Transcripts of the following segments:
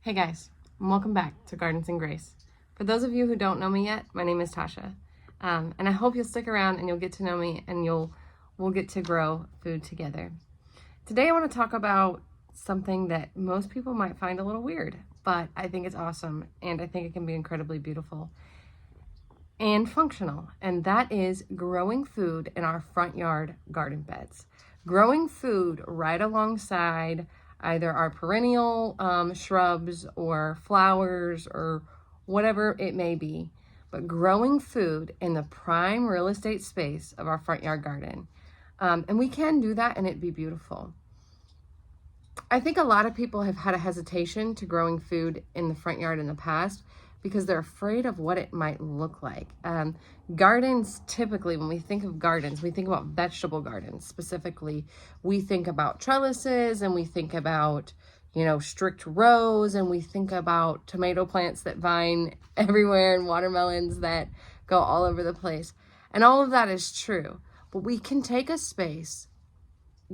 Hey guys, and welcome back to Gardens and Grace. For those of you who don't know me yet, my name is Tasha, and I hope you'll stick around and you'll get to know me and we'll get to grow food together. Today I want to talk about something that most people might find a little weird, but I think it's awesome and I think it can be incredibly beautiful and functional, and that is growing food in our front yard garden beds. Growing food right alongside either our perennial shrubs or flowers or whatever it may be, but growing food in the prime real estate space of our front yard garden. And we can do that and it'd be beautiful. I think a lot of people have had a hesitation to growing food in the front yard in the past because they're afraid of what it might look like. Gardens, typically, when we think of gardens, we think about vegetable gardens. Specifically, we think about trellises and we think about, strict rows, and we think about tomato plants that vine everywhere and watermelons that go all over the place. And all of that is true. But we can take a space,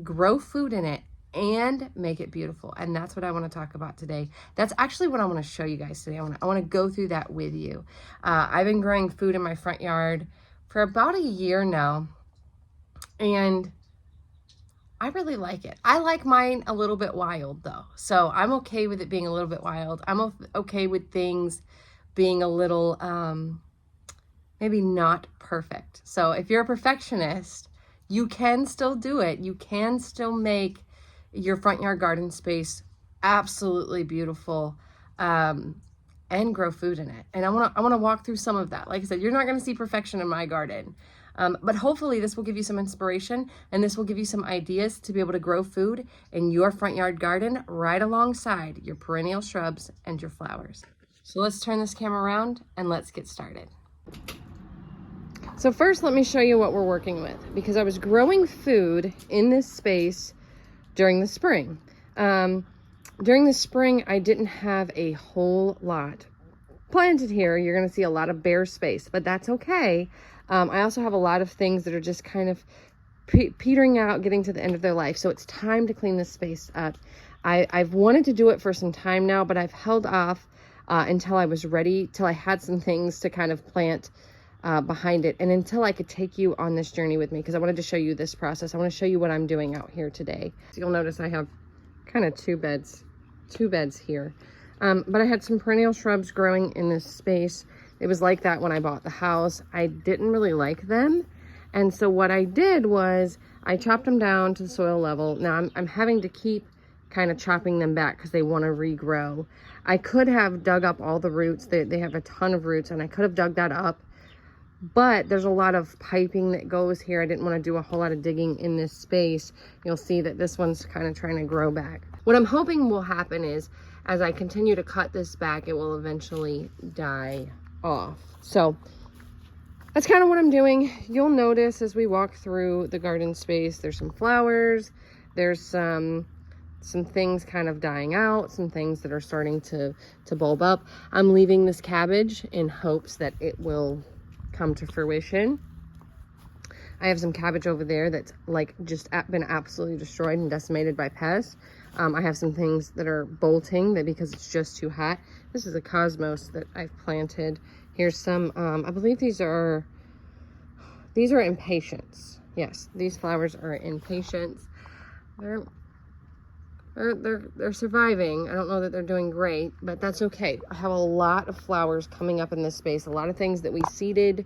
grow food in it, and make it beautiful. And that's what I want to talk about today. That's actually what I want to show you guys today. I want to go through that with you. I've been growing food in my front yard for about a year now, and I really like it. I like mine a little bit wild though. So I'm okay with it being a little bit wild. I'm okay with things being a little, maybe not perfect. So if you're a perfectionist, you can still do it. You can still make your front yard garden space absolutely beautiful, and grow food in it. And I want to walk through some of that. Like I said, you're not going to see perfection in my garden, but hopefully this will give you some inspiration and this will give you some ideas to be able to grow food in your front yard garden right alongside your perennial shrubs and your flowers. So let's turn this camera around and let's get started. So first, let me show you what we're working with, because I was growing food in this space during the spring. During the spring, I didn't have a whole lot planted here. You're going to see a lot of bare space, but that's okay. I also have a lot of things that are just kind of petering out, getting to the end of their life. So it's time to clean this space up. I've wanted to do it for some time now, but I've held off until I was ready, till I had some things to kind of plant behind it, and until I could take you on this journey with me, because I wanted to show you this process. I want to show you what I'm doing out here today. So you'll notice I have kind of two beds here, but I had some perennial shrubs growing in this space. It was like that when I bought the house. I didn't really like them, and so what I did was I chopped them down to the soil level. Now I'm having to keep kind of chopping them back because they want to regrow. I could have dug up all the roots. They have a ton of roots, and I could have dug that up, but there's a lot of piping that goes here. I didn't want to do a whole lot of digging in this space. You'll see that this one's kind of trying to grow back. What I'm hoping will happen is, as I continue to cut this back, it will eventually die off. So that's kind of what I'm doing. You'll notice as we walk through the garden space, there's some flowers, there's some things kind of dying out, some things that are starting to bulb up. I'm leaving this cabbage in hopes that it will come to fruition. I have some cabbage over there that's like just been absolutely destroyed and decimated by pests. I have some things that are bolting that because it's just too hot. This is a cosmos that I've planted. Here's some, I believe these are impatiens. Yes, these flowers are impatiens. They're surviving. I don't know that they're doing great, but that's okay. I have a lot of flowers coming up in this space, a lot of things that we seeded.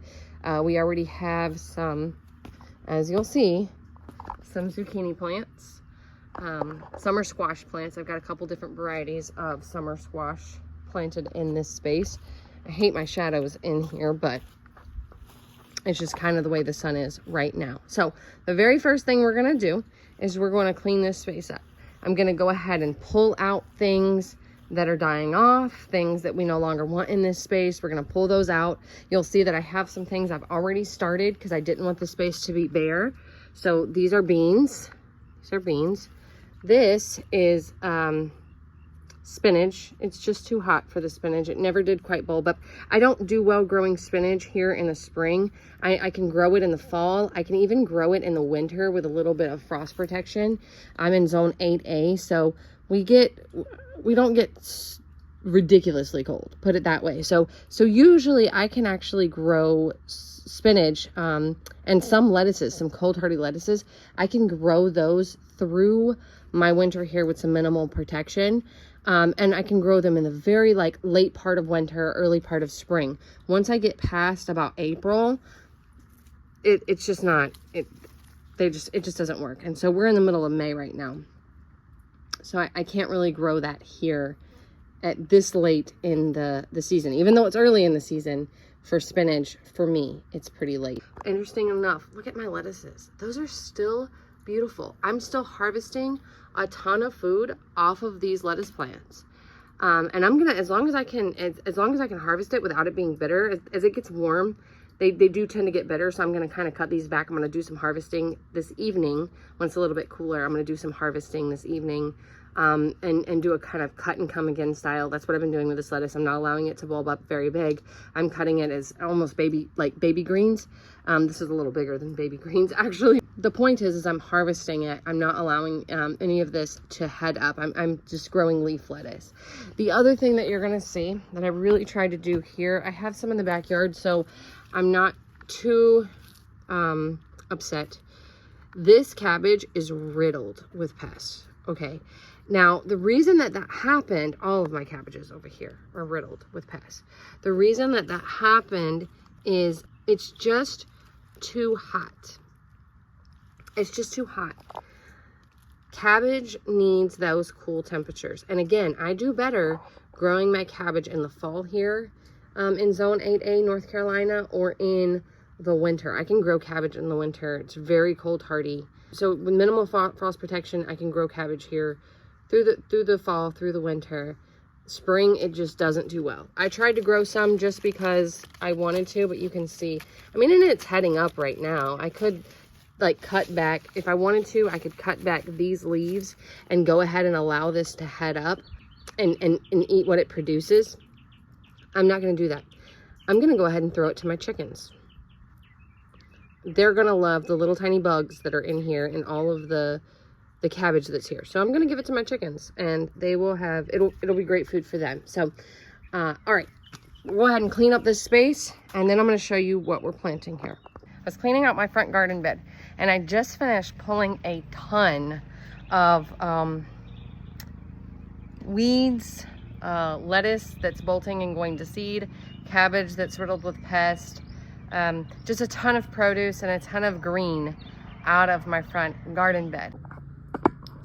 We already have some, as you'll see, some zucchini plants, summer squash plants. I've got a couple different varieties of summer squash planted in this space. I hate my shadows in here, but it's just kind of the way the sun is right now. So the very first thing we're going to do is we're going to clean this space up. I'm going to go ahead and pull out things that are dying off, things that we no longer want in this space. We're going to pull those out. You'll see that I have some things I've already started because I didn't want the space to be bare. So these are beans. This is spinach. It's just too hot for the spinach. It never did quite bulb up. I don't do well growing spinach here in the spring. I can grow it in the fall. I can even grow it in the winter with a little bit of frost protection. I'm in zone 8A, so we don't get ridiculously cold, put it that way. So usually I can actually grow spinach and some lettuces, some cold hardy lettuces. I can grow those through my winter here with some minimal protection. And I can grow them in the very like late part of winter, early part of spring. Once I get past about April, it's just not, it just doesn't work. And so we're in the middle of May right now. So I can't really grow that here at this late in the season. Even though it's early in the season for spinach, for me, it's pretty late. Interesting enough, look at my lettuces. Those are still beautiful. I'm still harvesting a ton of food off of these lettuce plants. And I'm gonna, as long as I can harvest it without it being bitter, as it gets warm, they do tend to get bitter. So I'm gonna kind of cut these back. I'm gonna do some harvesting this evening. When it's a little bit cooler, I'm gonna do some harvesting this evening. And do a kind of cut and come again style. That's what I've been doing with this lettuce. I'm not allowing it to bulb up very big. I'm cutting it as almost baby greens. This is a little bigger than baby greens, actually. The point is I'm harvesting it. I'm not allowing any of this to head up. I'm just growing leaf lettuce. The other thing that you're gonna see that I really tried to do here, I have some in the backyard, so I'm not too upset. This cabbage is riddled with pests, okay? Now, the reason that happened, all of my cabbages over here are riddled with pests. The reason that happened is it's just too hot. It's just too hot. Cabbage needs those cool temperatures. And again, I do better growing my cabbage in the fall here in Zone 8A, North Carolina, or in the winter. I can grow cabbage in the winter. It's very cold hardy. So with minimal frost protection, I can grow cabbage here through the fall, through the winter. Spring, it just doesn't do well. I tried to grow some just because I wanted to, but you can see, I mean, and it's heading up right now. I could like cut back, if I wanted to, I could cut back these leaves and go ahead and allow this to head up and eat what it produces. I'm not gonna do that. I'm gonna go ahead and throw it to my chickens. They're gonna love the little tiny bugs that are in here and all of the cabbage that's here. So I'm gonna give it to my chickens and they will have, it'll be great food for them. So, all right, we'll go ahead and clean up this space and then I'm gonna show you what we're planting here. I was cleaning out my front garden bed and I just finished pulling a ton of weeds, lettuce that's bolting and going to seed, cabbage that's riddled with pests, just a ton of produce and a ton of green out of my front garden bed.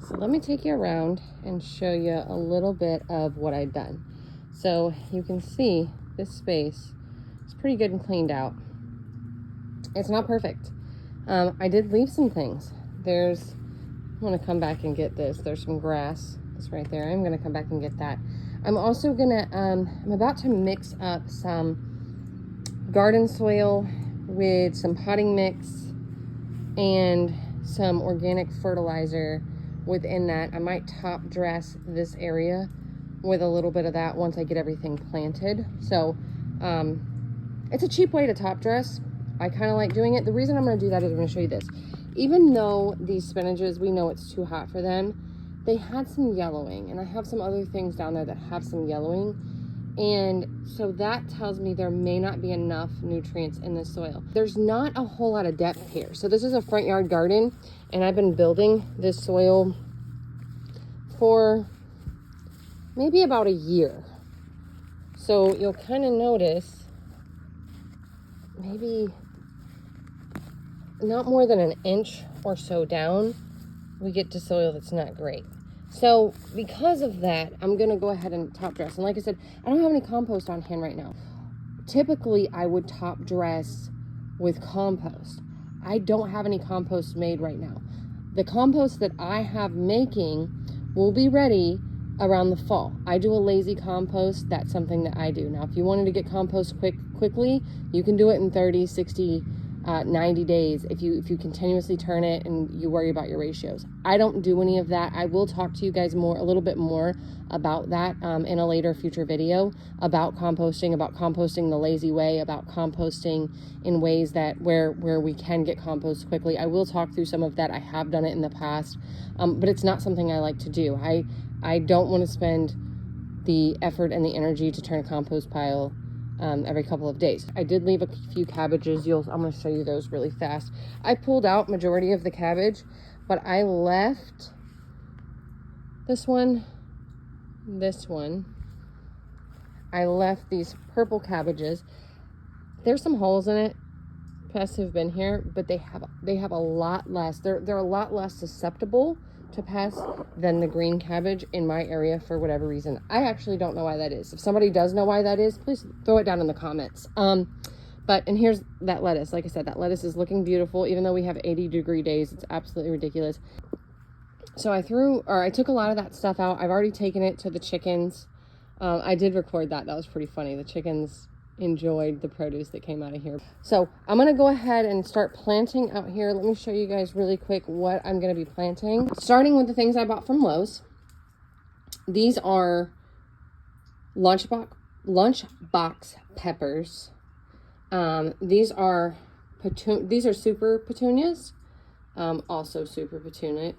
So let me take you around and show you a little bit of what I've done. So you can see this space is pretty good and cleaned out. It's not perfect. I did leave some things. I'm gonna come back and get this. There's some grass, it's right there. I'm gonna come back and get that. I'm also gonna, I'm about to mix up some garden soil with some potting mix and some organic fertilizer. Within that, I might top dress this area with a little bit of that once I get everything planted. So it's a cheap way to top dress. I kind of like doing it. The reason I'm going to do that is I'm going to show you this. Even though these spinaches, we know it's too hot for them, they had some yellowing, and I have some other things down there that have some yellowing, and so that tells me there may not be enough nutrients in the soil. There's not a whole lot of depth here. So this is a front yard garden, and I've been building this soil for maybe about a year. So you'll kind of notice maybe not more than an inch or so down, we get to soil that's not great. So because of that, I'm gonna go ahead and top dress. And like I said, I don't have any compost on hand right now. Typically, I would top dress with compost. I don't have any compost made right now. The compost that I have making will be ready around the fall. I do a lazy compost. That's something that I do. Now, if you wanted to get compost quickly, you can do it in 30, 60, 90 days if you continuously turn it and you worry about your ratios. I don't do any of that. I will talk to you guys a little bit more about that in a later future video about composting the lazy way, about composting in ways that where we can get compost quickly. I will talk through some of that. I have done it in the past, but it's not something I like to do. I don't want to spend the effort and the energy to turn a compost pile every couple of days. I did leave a few cabbages. I'm going to show you those really fast. I pulled out majority of the cabbage, but I left this one. I left these purple cabbages. There's some holes in it. Pests have been here, but they have a lot less. They're a lot less susceptible to pests than the green cabbage in my area for whatever reason. I actually don't know why that is. If somebody does know why that is, please throw it down in the comments. And here's that lettuce. Like I said, that lettuce is looking beautiful, even though we have 80-degree days. It's absolutely ridiculous. So I took a lot of that stuff out. I've already taken it to the chickens. I did record that. That was pretty funny. The chickens enjoyed the produce that came out of here. So I'm going to go ahead and start planting out here. Let me show you guys really quick what I'm going to be planting. Starting with the things I bought from Lowe's. These are lunchbox peppers. These are super petunias. Also super petunias.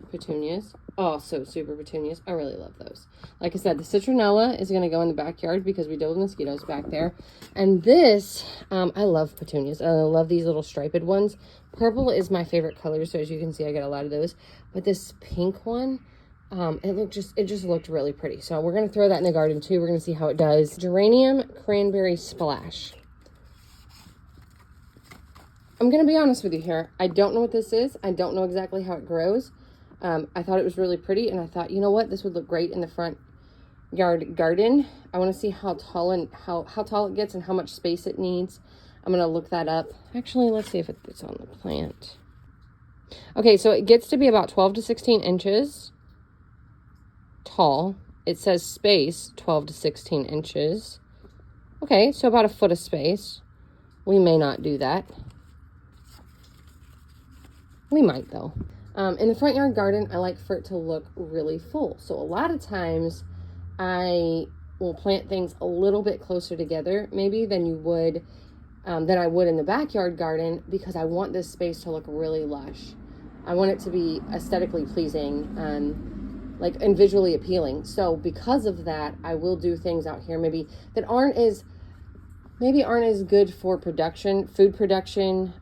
I really love those. Like I said, the citronella is going to go in the backyard because we deal with mosquitoes back there. And this, I love petunias. I love these little striped ones. Purple is my favorite color, so as you can see, I get a lot of those. But this pink one, it just looked really pretty. So we're going to throw that in the garden too. We're going to see how it does. Geranium cranberry splash. I'm going to be honest with you here. I don't know what this is. I don't know exactly how it grows. I thought it was really pretty, and I thought, you know what? This would look great in the front yard garden. I want to see how tall it gets and how much space it needs. I'm going to look that up. Actually, let's see if it's on the plant. Okay, so it gets to be about 12 to 16 inches tall. It says space 12 to 16 inches. Okay, so about a foot of space. We may not do that. We might though. In the front yard garden, I like for it to look really full. So a lot of times I will plant things a little bit closer together maybe than I would in the backyard garden, because I want this space to look really lush. I want it to be aesthetically pleasing and visually appealing. So because of that, I will do things out here maybe that aren't as good for food production.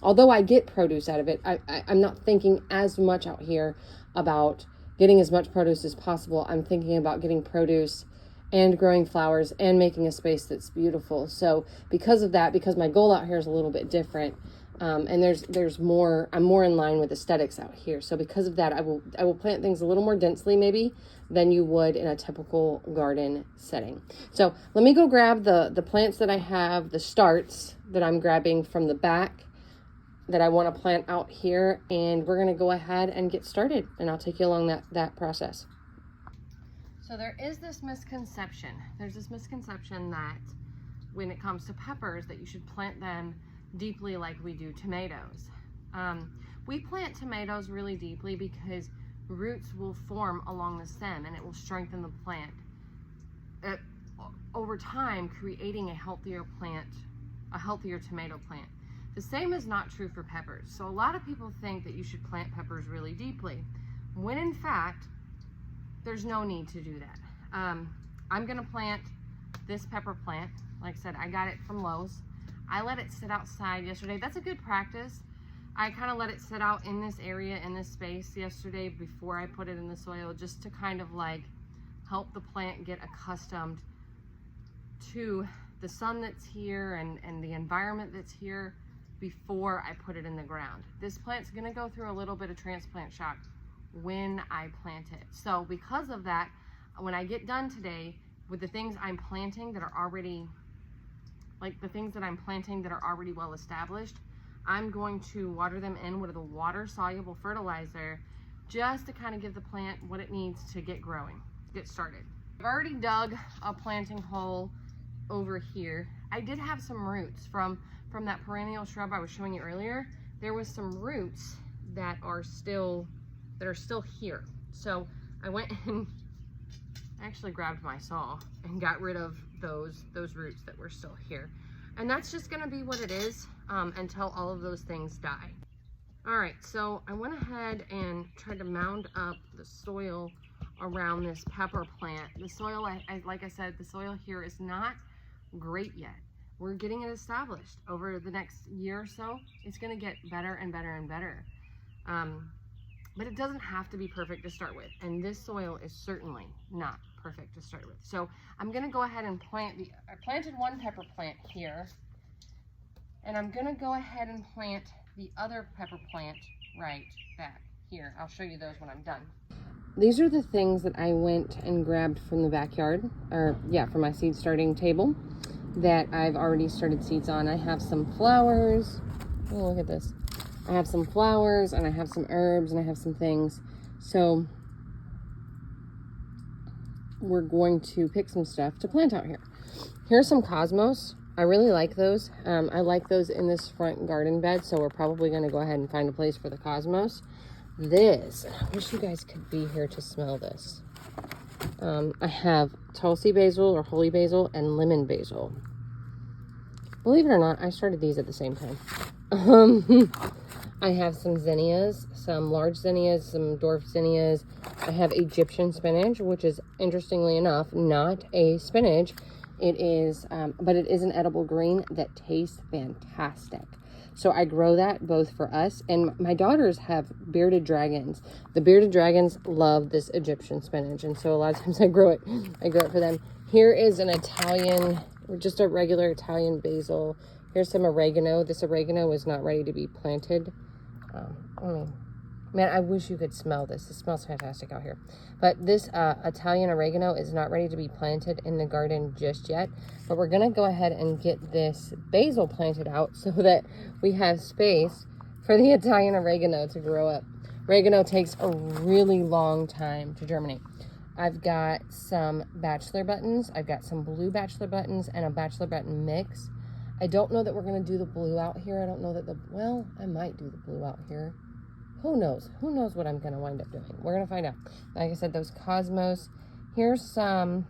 Although I get produce out of it, I'm not thinking as much out here about getting as much produce as possible. I'm thinking about getting produce and growing flowers and making a space that's beautiful. So because of that, because my goal out here is a little bit different, and there's more, I'm more in line with aesthetics out here. So because of that, I will plant things a little more densely maybe than you would in a typical garden setting. So let me go grab the plants that I have, the starts that I'm grabbing from the back that I want to plant out here, and we're going to go ahead and get started, and I'll take you along that process. So there is this misconception. There's this misconception that when it comes to peppers that you should plant them deeply like we do tomatoes. We plant tomatoes really deeply because roots will form along the stem and it will strengthen the plant. Over time, creating a healthier tomato plant. The same is not true for peppers. So a lot of people think that you should plant peppers really deeply, when in fact, there's no need to do that. I'm gonna plant this pepper plant. Like I said, I got it from Lowe's. I let it sit outside yesterday. That's a good practice. I kind of let it sit out in this area, in this space yesterday before I put it in the soil, just to kind of like help the plant get accustomed to the sun that's here and the environment that's here before I put it in the ground. This plant's gonna go through a little bit of transplant shock when I plant it. So because of that, when I get done today with the things I'm planting that are already, well established, I'm going to water them in with a water-soluble fertilizer just to kind of give the plant what it needs to get growing, get started. I've already dug a planting hole over here. I did have some roots from that perennial shrub I was showing you earlier. There was some roots that are still here. So I went and actually grabbed my saw and got rid of those roots that were still here. And that's just gonna be what it is until all of those things die. All right, so I went ahead and tried to mound up the soil around this pepper plant. The soil, like I said, the soil here is not great yet. We're getting it established. Over the next year or so, it's gonna get better and better and better. But it doesn't have to be perfect to start with. And this soil is certainly not perfect to start with. So I'm gonna go ahead and plant I planted one pepper plant here. And I'm gonna go ahead and plant the other pepper plant right back here. I'll show you those when I'm done. These are the things that I went and grabbed from the backyard, or yeah, from my seed starting table that I've already started seeds on. I have some flowers. Oh, look at this. I have some flowers and I have some herbs and I have some things. So we're going to pick some stuff to plant out here. Here's some cosmos. I really like those. I like those in this front garden bed, so we're probably going to go ahead and find a place for the cosmos. This, I wish you guys could be here to smell this. I have Tulsi basil or holy basil and lemon basil. Believe it or not, I started these at the same time. I have some zinnias, some large zinnias, some dwarf zinnias. I have Egyptian spinach, which is, interestingly enough, not a spinach. It is, but it is an edible green that tastes fantastic. So I grow that both for us, and my daughters have bearded dragons. The bearded dragons love this Egyptian spinach, and so a lot of times I grow it for them. Here is an Italian, just a regular Italian basil. Here's some oregano. This oregano is not ready to be planted. Man, I wish you could smell this. It smells fantastic out here. But this Italian oregano is not ready to be planted in the garden just yet. But we're going to go ahead and get this basil planted out so that we have space for the Italian oregano to grow up. Oregano takes a really long time to germinate. I've got some bachelor buttons. I've got some blue bachelor buttons and a bachelor button mix. I don't know that we're going to do the blue out here. I don't know that well, I might do the blue out here. Who knows? Who knows what I'm going to wind up doing? We're going to find out. Like I said, those cosmos. Here's some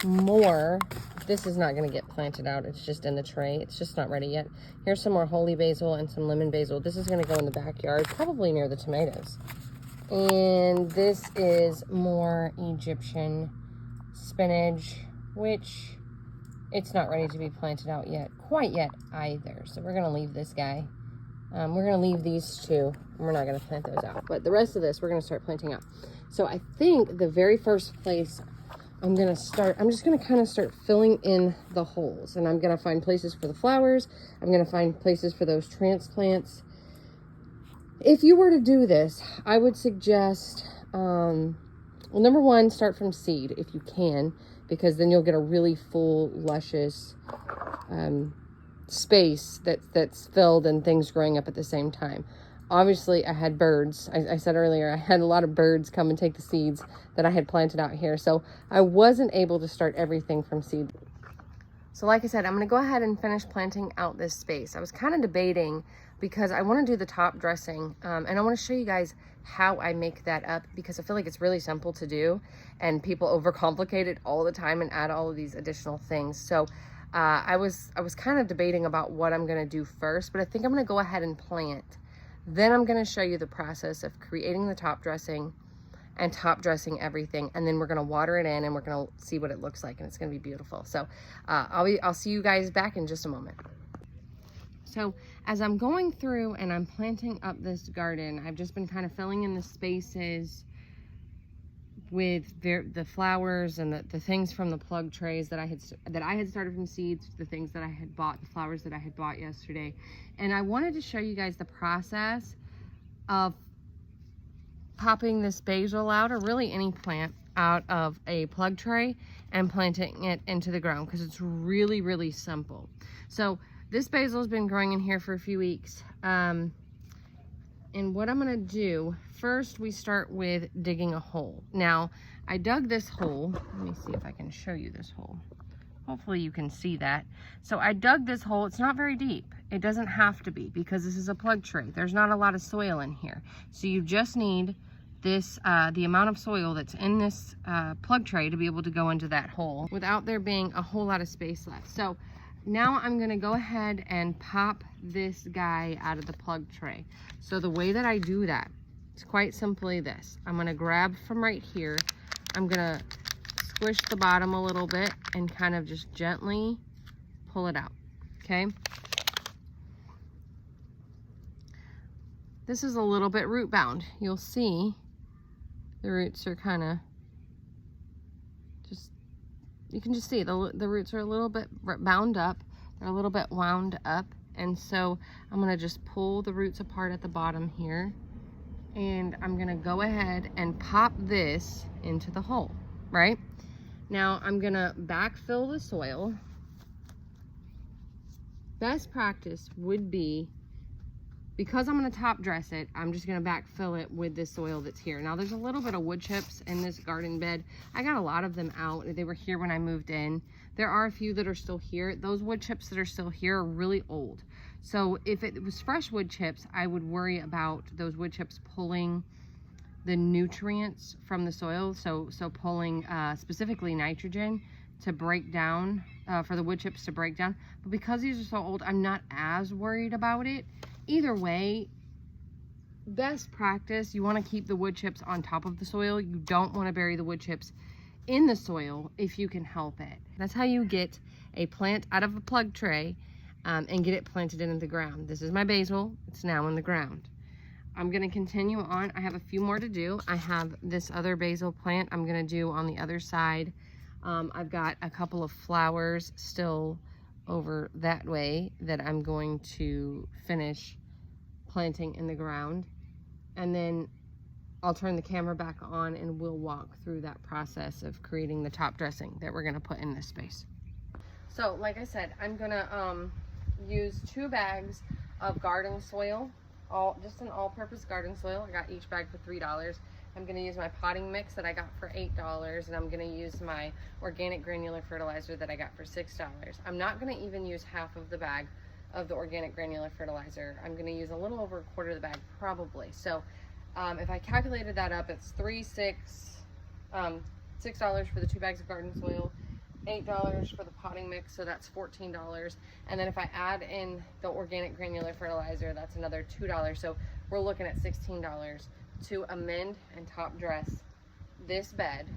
more. This is not going to get planted out. It's just in the tray. It's just not ready yet. Here's some more holy basil and some lemon basil. This is going to go in the backyard, probably near the tomatoes. And this is more Egyptian spinach, which it's not ready to be planted out yet, quite yet either. So we're going to leave this guy. We're going to leave these two. We're not going to plant those out. But the rest of this, we're going to start planting out. So I think the very first place I'm going to start, I'm just going to kind of start filling in the holes. And I'm going to find places for the flowers. I'm going to find places for those transplants. If you were to do this, I would suggest, well, number one, start from seed if you can, because then you'll get a really full, luscious space that's filled and things growing up at the same time. Obviously, I had birds. I said earlier, I had a lot of birds come and take the seeds that I had planted out here. So I wasn't able to start everything from seed. So like I said, I'm going to go ahead and finish planting out this space. I was kind of debating because I want to do the top dressing, and I want to show you guys how I make that up, because I feel like it's really simple to do and people overcomplicate it all the time and add all of these additional things. So I was kind of debating about what I'm going to do first, but I think I'm going to go ahead and plant. Then I'm going to show you the process of creating the top dressing and top dressing everything, and then we're going to water it in and we're going to see what it looks like, and it's going to be beautiful. So I'll see you guys back in just a moment. So as I'm going through and I'm planting up this garden, I've just been kind of filling in the spaces with the flowers and the things from the plug trays that I had started from seeds, the things that I had bought, the flowers that I had bought yesterday. And I wanted to show you guys the process of popping this basil out, or really any plant, out of a plug tray and planting it into the ground, because it's really, really simple. So this basil has been growing in here for a few weeks. And what I'm gonna do, first we start with digging a hole. Now, I dug this hole. Let me see if I can show you this hole. Hopefully you can see that. So I dug this hole. It's not very deep. It doesn't have to be, because this is a plug tray. There's not a lot of soil in here. So you just need this, the amount of soil that's in this plug tray to be able to go into that hole without there being a whole lot of space left. So now I'm gonna go ahead and pop this guy out of the plug tray. So the way that I do that It's quite simply this. I'm gonna grab from right here. I'm gonna squish the bottom a little bit and kind of just gently pull it out, okay? This is a little bit root bound. You'll see the roots are kind of just, you can just see the roots are a little bit bound up. They're a little bit wound up. And so I'm gonna just pull the roots apart at the bottom here. And I'm gonna go ahead and pop this into the hole, right? Now I'm gonna backfill the soil. Best practice would be, because I'm gonna top dress it, I'm just gonna backfill it with this soil that's here. Now there's a little bit of wood chips in this garden bed. I got a lot of them out. They were here when I moved in. There are a few that are still here. Those wood chips that are still here are really old. So if it was fresh wood chips, I would worry about those wood chips pulling the nutrients from the soil. So pulling specifically nitrogen to break down, for the wood chips to break down. But because these are so old, I'm not as worried about it. Either way, best practice, you want to keep the wood chips on top of the soil. You don't want to bury the wood chips in the soil if you can help it. That's how you get a plant out of a plug tray and get it planted into the ground. This is my basil. It's now in the ground. I'm going to continue on. I have a few more to do. I have this other basil plant I'm going to do on the other side. I've got a couple of flowers still over that way that I'm going to finish planting in the ground, and then I'll turn the camera back on and we'll walk through that process of creating the top dressing that we're gonna put in this space. So like I said, I'm gonna use 2 bags of garden soil, just an all-purpose garden soil. I got each bag for $3. I'm gonna use my potting mix that I got for $8, and I'm gonna use my organic granular fertilizer that I got for $6. I'm not gonna even use half of the bag of the organic granular fertilizer. I'm gonna use a little over a quarter of the bag probably. So if I calculated that up, it's $6 for the 2 bags of garden soil, $8 for the potting mix, so that's $14. And then if I add in the organic granular fertilizer, that's another $2. So we're looking at $16 to amend and top dress this bed.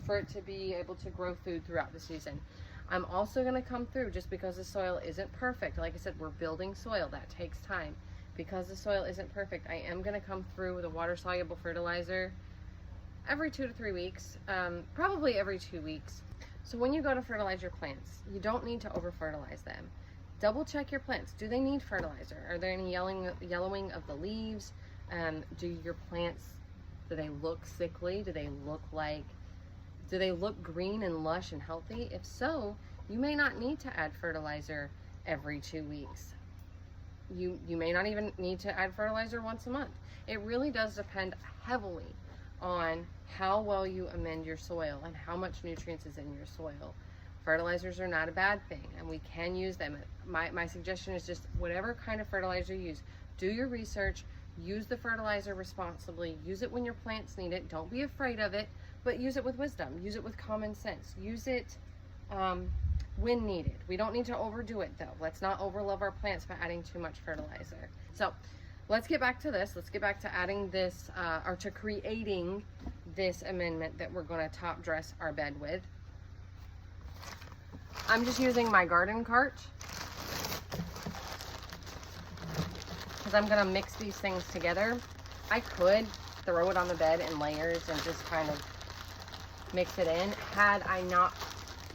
For it to be able to grow food throughout the season. I'm also going to come through, just because the soil isn't perfect. Like I said, we're building soil. That takes time. Because the soil isn't perfect, I am going to come through with a water-soluble fertilizer every 2 to 3 weeks, probably every 2 weeks. So when you go to fertilize your plants, you don't need to over-fertilize them. Double check your plants. Do they need fertilizer? Are there any yellowing of the leaves? Do your plants, do they look sickly? Do they look green and lush and healthy? If so, you may not need to add fertilizer every 2 weeks. You may not even need to add fertilizer once a month. It really does depend heavily on how well you amend your soil and how much nutrients is in your soil. Fertilizers are not a bad thing, and we can use them. My suggestion is just whatever kind of fertilizer you use, do your research, use the fertilizer responsibly, use it when your plants need it. Don't be afraid of it, but use it with wisdom, use it with common sense, use it when needed. We don't need to overdo it though. Let's not overlove our plants by adding too much fertilizer. So let's get back to this. Let's get back to adding this, or to creating this amendment that we're going to top dress our bed with. I'm just using my garden cart because I'm going to mix these things together. I could throw it on the bed in layers and just kind of mix it in.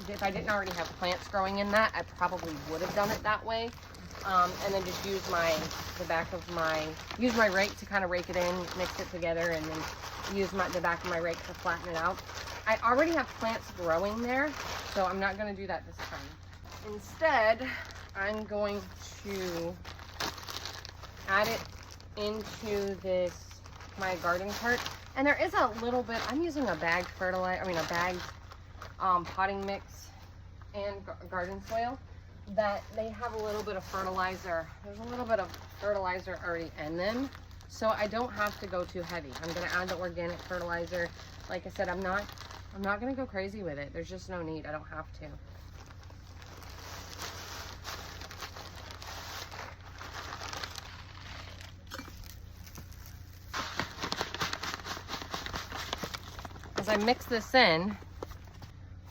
If I didn't already have plants growing in that, I probably would have done it that way. And then just use my rake to kind of rake it in, mix it together, and then use the back of my rake to flatten it out. I already have plants growing there, so I'm not going to do that this time. Instead, I'm going to add it into my garden cart. And there is a little bit, I'm using a bagged potting mix and garden soil, that they have a little bit of fertilizer. There's a little bit of fertilizer already in them, so I don't have to go too heavy. I'm going to add the organic fertilizer. Like I said, I'm not going to go crazy with it. There's just no need. I don't have to. as I mix this in,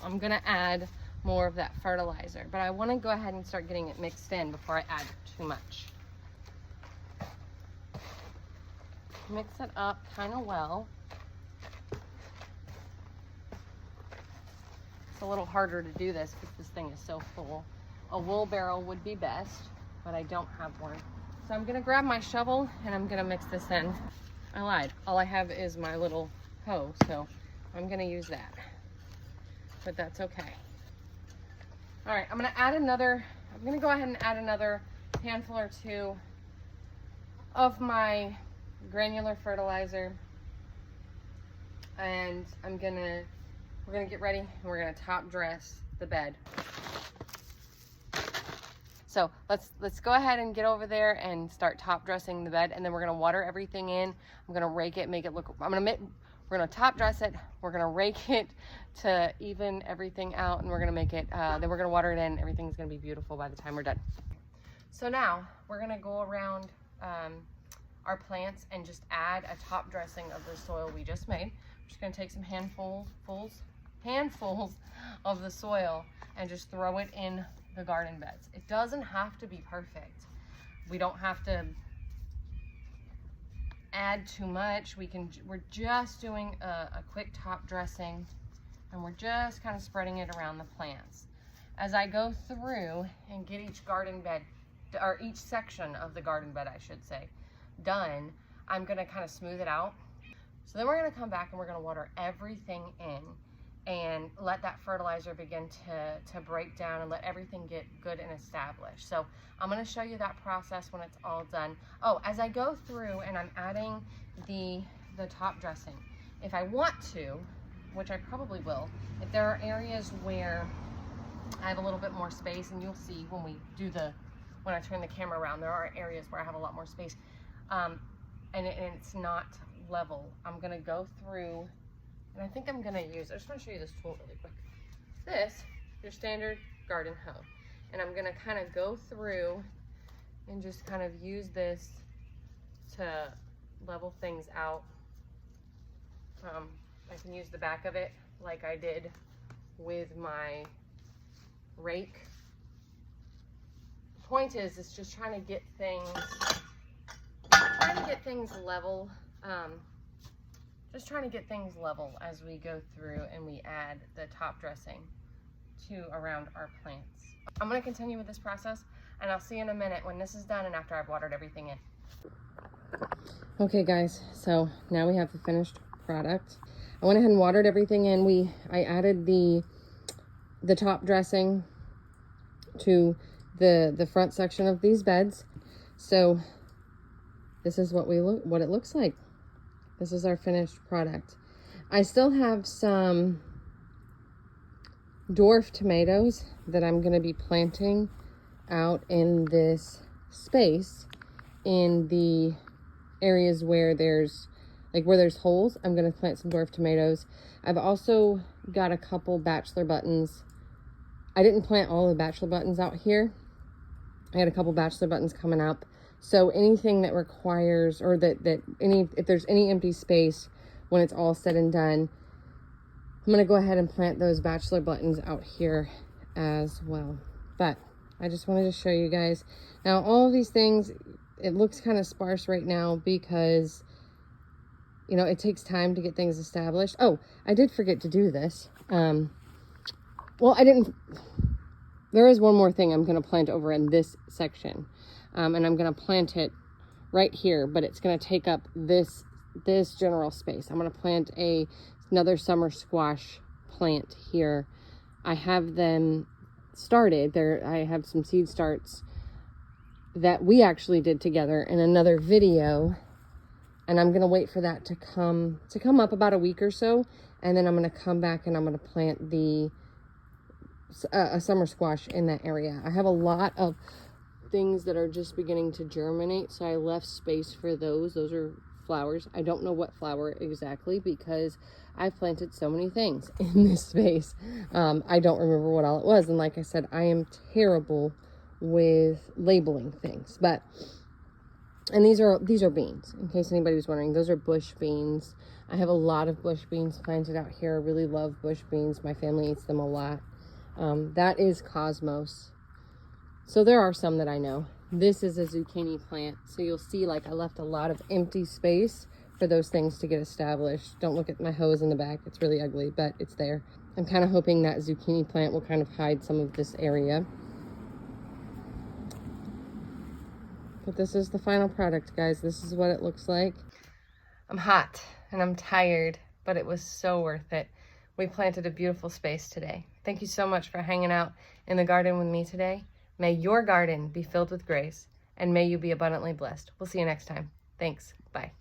I'm gonna add more of that fertilizer, but I want to go ahead and start getting it mixed in before I add too much. Mix it up kind of well. It's a little harder to do this because this thing is so full. A wheelbarrow would be best, but I don't have one. So I'm gonna grab my shovel and I'm gonna mix this in. I lied, all I have is my little hoe, so I'm gonna use that, but that's okay. All right, I'm gonna go ahead and add another handful or two of my granular fertilizer, and we're gonna get ready and we're gonna top dress the bed. So let's go ahead and get over there and start top dressing the bed, and then we're gonna water everything in. I'm gonna rake it, make it look, we're gonna top dress it, we're gonna rake it to even everything out, and we're gonna make it, then we're gonna water it in. Everything's gonna be beautiful by the time we're done. So now we're gonna go around our plants and just add a top dressing of the soil we just made. We're just gonna take some handfuls of the soil and just throw it in the garden beds. It doesn't have to be perfect. We don't have to add too much. We're just doing a quick top dressing, and we're just kind of spreading it around the plants. As I go through and get each garden bed, or each section of the garden bed, I should say, done, I'm gonna kind of smooth it out. So then we're gonna come back and we're gonna water everything in and let that fertilizer begin to break down and let everything get good and established. So I'm gonna show you that process when it's all done. Oh, as I go through and I'm adding the top dressing, if I want to, which I probably will, if there are areas where I have a little bit more space, and you'll see when I turn the camera around, there are areas where I have a lot more space, and it's not level, I'm gonna go through, and I think I'm gonna use, I just wanna show you this tool really quick. This, your standard garden hoe. And I'm gonna kind of go through and just kind of use this to level things out. I can use the back of it like I did with my rake. The point is, it's just trying to get things level. Just trying to get things level as we go through and we add the top dressing to around our plants. I'm going to continue with this process, and I'll see you in a minute when this is done and after I've watered everything in. Okay guys, so now we have the finished product. I went ahead and watered everything in. I added the top dressing to the front section of these beds. So this is what it looks like. This is our finished product. I still have some dwarf tomatoes that I'm going to be planting out in this space in the areas where there's holes. I'm going to plant some dwarf tomatoes. I've also got a couple bachelor buttons. I didn't plant all the bachelor buttons out here. I had a couple bachelor buttons coming up. So anything that requires, or if there's any empty space when it's all said and done, I'm going to go ahead and plant those bachelor buttons out here as well. But I just wanted to show you guys. Now, all of these things, it looks kind of sparse right now because, you know, it takes time to get things established. Oh, I did forget to do this. Well, I didn't. There is one more thing I'm going to plant over in this section. And I'm going to plant it right here, but it's going to take up this general space. I'm going to plant another summer squash plant here. I have them started there. I have some seed starts that we actually did together in another video, and I'm going to wait for that to come up about a week or so, and then I'm going to come back and I'm going to plant a summer squash in that area. I have a lot of things that are just beginning to germinate, so I left space for those. Those are flowers. I don't know what flower exactly because I've planted so many things in this space. I don't remember what all it was, and like I said, I am terrible with labeling things. And these are beans, in case anybody was wondering. Those are bush beans. I have a lot of bush beans planted out here. I really love bush beans. My family eats them a lot. That is Cosmos. So there are some that I know. This is a zucchini plant. So you'll see like I left a lot of empty space for those things to get established. Don't look at my hose in the back. It's really ugly, but it's there. I'm kind of hoping that zucchini plant will kind of hide some of this area. But this is the final product, guys. This is what it looks like. I'm hot and I'm tired, but it was so worth it. We planted a beautiful space today. Thank you so much for hanging out in the garden with me today. May your garden be filled with grace, and may you be abundantly blessed. We'll see you next time. Thanks. Bye.